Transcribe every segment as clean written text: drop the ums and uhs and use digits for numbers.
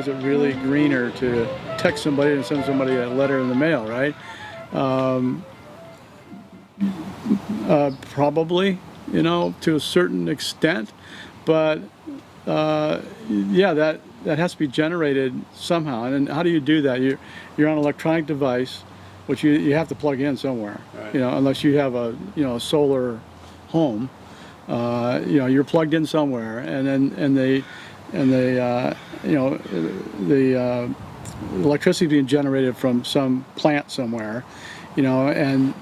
is it really greener to text somebody and send somebody a letter in the mail, right? Probably, you know, to a certain extent, but yeah, that has to be generated somehow. And then how do you do that? You're on an electronic device, which you have to plug in somewhere. Right. You know, unless you have a a solar home, you know, you're plugged in somewhere, and then the electricity being generated from some plant somewhere, you know, and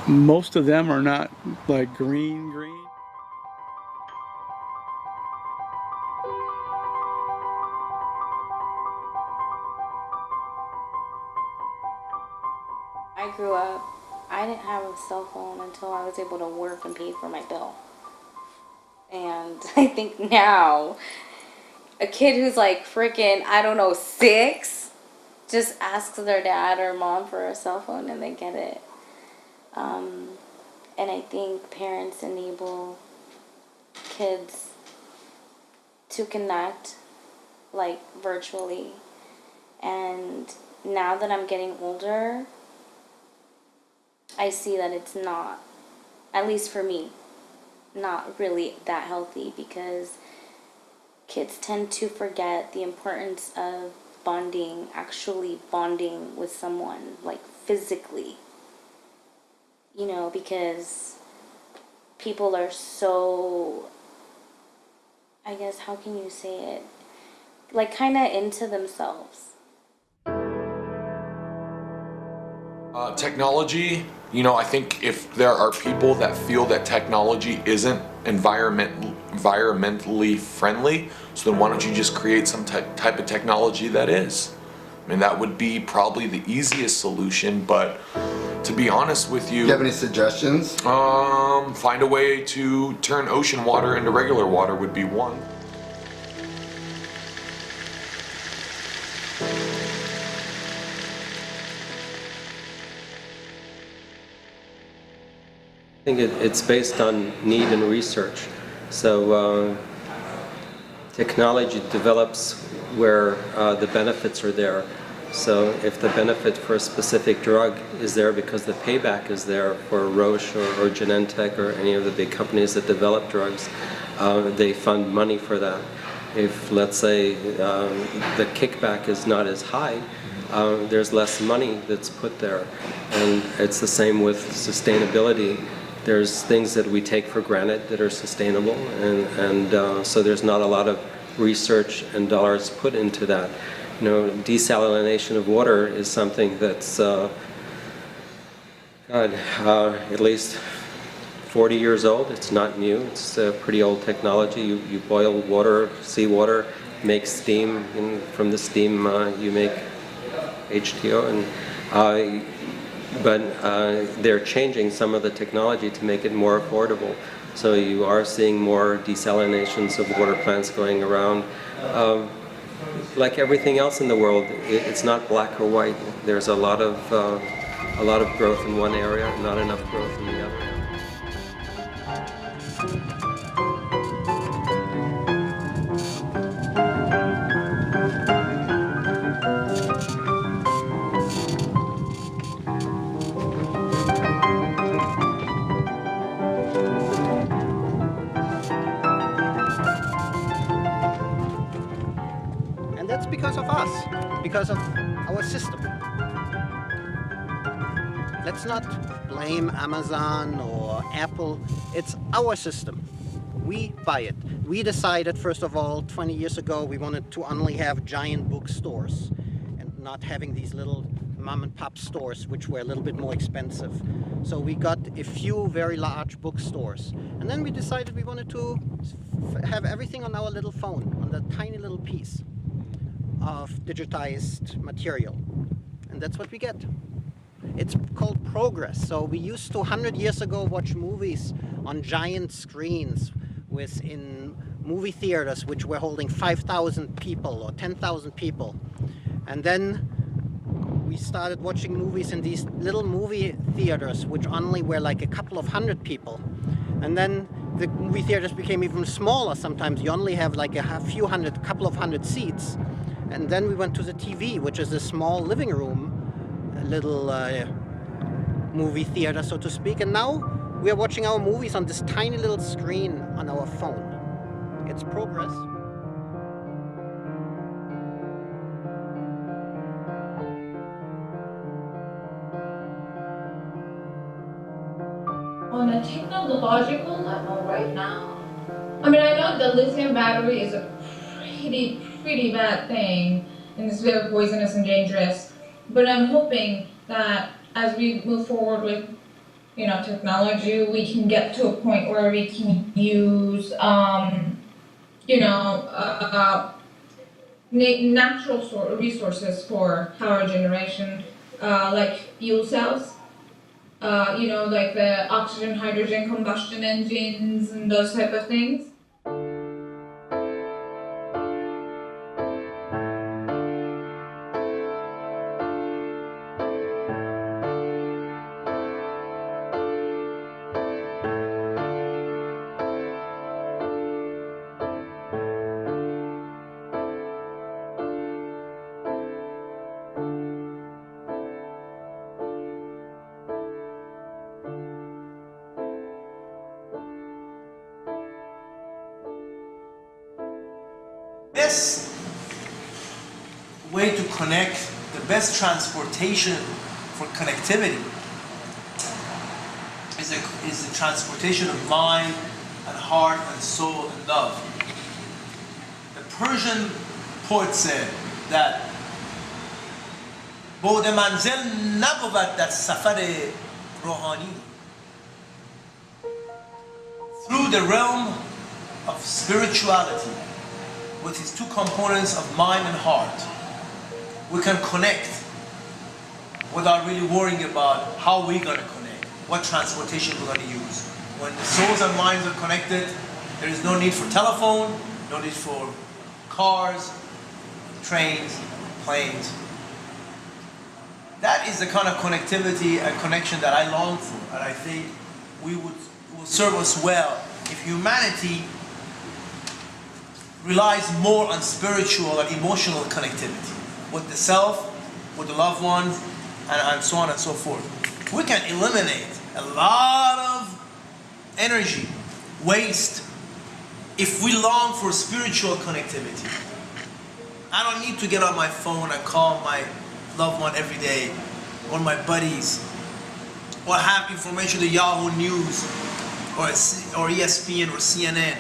most of them are not like green. I grew up, I didn't have a cell phone until I was able to work and pay for my bill. And I think now, a kid who's like freaking, I don't know, 6, just asks their dad or mom for a cell phone and they get it. And I think parents enable kids to connect, like, virtually. And now that I'm getting older, I see that it's not, at least for me, not really that healthy, because kids tend to forget the importance of bonding, actually bonding with someone, like physically. You know, because people are so, I guess, how can you say it? Like, kind of into themselves. Technology, you know, I think if there are people that feel that technology isn't environmentally friendly, so then why don't you just create some type of technology that is? I mean, that would be probably the easiest solution, but to be honest with you... Do you have any suggestions? Find a way to turn ocean water into regular water would be one. I think it's based on need and research. So technology develops where the benefits are there. So if the benefit for a specific drug is there because the payback is there for Roche or Genentech or any of the big companies that develop drugs, they fund money for that. If, let's say, the kickback is not as high, there's less money that's put there. And it's the same with sustainability. There's things that we take for granted that are sustainable, and so there's not a lot of research and dollars put into that. You know, desalination of water is something that's at least 40 years old. It's not new. It's a pretty old technology. You boil water, seawater, make steam, and from the steam you make H2O. But they're changing some of the technology to make it more affordable. So you are seeing more desalinations of water plants going around. Like everything else in the world, it's not black or white. There's a lot of growth in one area, not enough growth in the other. And that's because of us, because of our system. Let's not blame Amazon or Apple. It's our system. We buy it. We decided, first of all, 20 years ago, we wanted to only have giant bookstores and not having these little mom and pop stores, which were a little bit more expensive. So we got a few very large bookstores. And then we decided we wanted to have everything on our little phone, on that tiny little piece of digitized material. And that's what we get. It's called progress. So we used to, 100 years ago, watch movies on giant screens in movie theaters which were holding 5,000 people or 10,000 people. And then we started watching movies in these little movie theaters which only were like a couple of hundred people. And then the movie theaters became even smaller. Sometimes you only have like couple of hundred seats. And then we went to the TV, which is a small living room, a little movie theater, so to speak. And now we are watching our movies on this tiny little screen on our phone. It's progress. On a technological level right now, I mean, I know the lithium battery is a pretty bad thing, and it's very poisonous and dangerous, but I'm hoping that as we move forward with, technology, we can get to a point where we can use, natural resources for power generation, like fuel cells. Like the oxygen, hydrogen combustion engines and those type of things. Best way to connect, the best transportation for connectivity is the transportation of mind and heart and soul and love. The Persian poet said that بود منزل نبود در سفر روحانی. Through the realm of spirituality, with its two components of mind and heart, we can connect without really worrying about how we're going to connect, what transportation we're going to use. When the souls and minds are connected, there is no need for telephone, no need for cars, trains, planes. That is the kind of connectivity and connection that I long for, and I think it will serve us well if humanity relies more on spiritual and emotional connectivity with the self, with the loved ones, and so on and so forth. We can eliminate a lot of energy, waste, if we long for spiritual connectivity. I don't need to get on my phone and call my loved one every day, or my buddies, or have information to Yahoo News, or ESPN or CNN.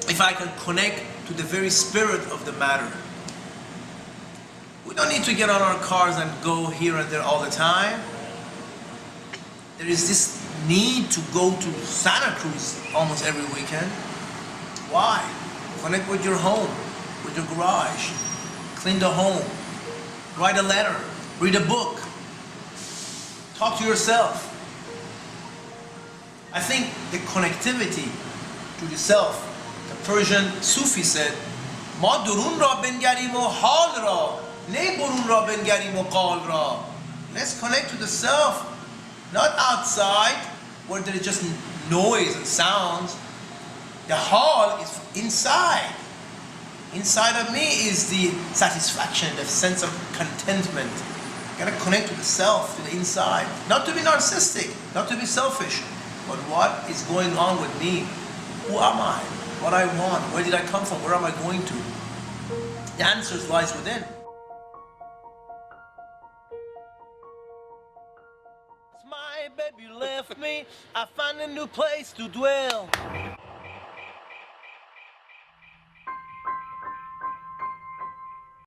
If I can connect to the very spirit of the matter. We don't need to get on our cars and go here and there all the time. There is this need to go to Santa Cruz almost every weekend. Why? Connect with your home, with your garage, clean the home, write a letter, read a book, talk to yourself. I think the connectivity to the self, the Persian Sufi said, ما درون را بنگریم و حال را نه برون را بنگریم و قال را. Let's connect to the self, not outside where there is just noise and sounds. The hall is inside. Inside of me is the satisfaction, the sense of contentment. You gotta connect to the self, to the inside. Not to be narcissistic, not to be selfish, but what is going on with me? Who am I? What I want? Where did I come from? Where am I going to? The answer lies within. My baby left me, I found a new place to dwell.